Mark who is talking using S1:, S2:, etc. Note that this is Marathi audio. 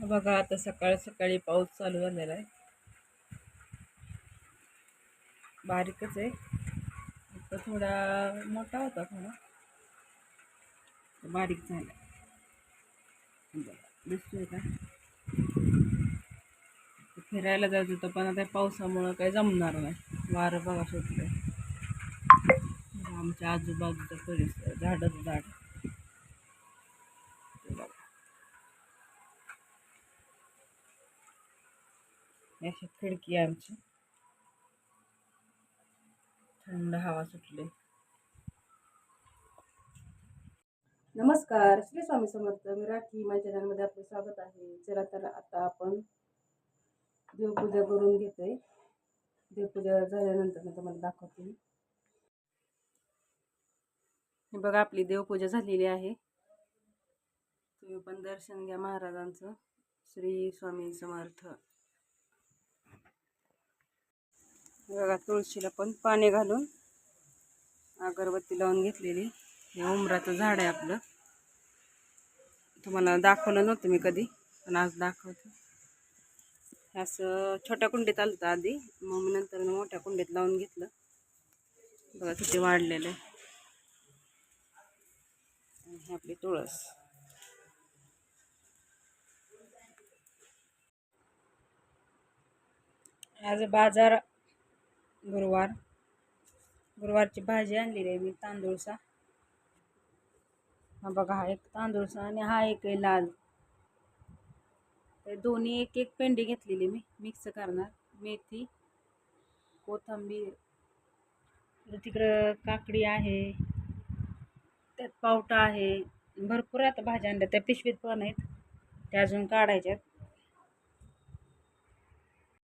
S1: बघा आता सकाळ सकाळी पाऊस चालू झालेला आहे. बारीकच आहे. आता थोडा मोठा होता, थोडा बारीक झाला. दिसतोय का? फिरायला जायचं होतं पण आता पावसामुळं काही जमणार नाही. वारं बघा सुटलंय. आमच्या आजूबाजूचा परिसर झाडच झाड. अशी खिडकी आहे आमची. थंड हवा सुटली. नमस्कार, श्री स्वामी समर्थ. मी राठी. माझ्या चॅनलमध्ये आपलं स्वागत आहे. चला तर आता आपण देवपूजा करून घेतोय. देवपूजा झाल्यानंतर मी तुम्हाला दाखवते. हे बघा, आपली देवपूजा झालेली आहे. तुम्ही पण दर्शन घ्या महाराजांचं. श्री स्वामी समर्थ. बघा, तुळशीला पण पाणी घालून अगरबत्ती लावून घेतलेली. हे उमराचं झाड आहे आपलं. तुम्हाला दाखवलं नव्हतं मी कधी, पण आज दाखवते. असं छोट्या कुंडीत आलं आधी, मग मी नंतर मोठ्या कुंडीत लावून घेतलं. बघा किती वाढलेलं आहे. हे आपली तुळस. आज बाजार गुरुवारची भाजी आणलेली आहे मी, तांदूळसा. हा बघा, हा एक तांदूळसा आणि हा एक आहे लाल. ते दोन्ही एक एक पेंडी घेतलेली मी, मिक्स करणार. मेथी, कोथिंबीर, तिकडं काकडी आहे, त्यात पावटा आहे. भरपूर आता भाज्या आणल्या. त्या पिशवीत पण आहेत, त्या अजून काढायच्यात.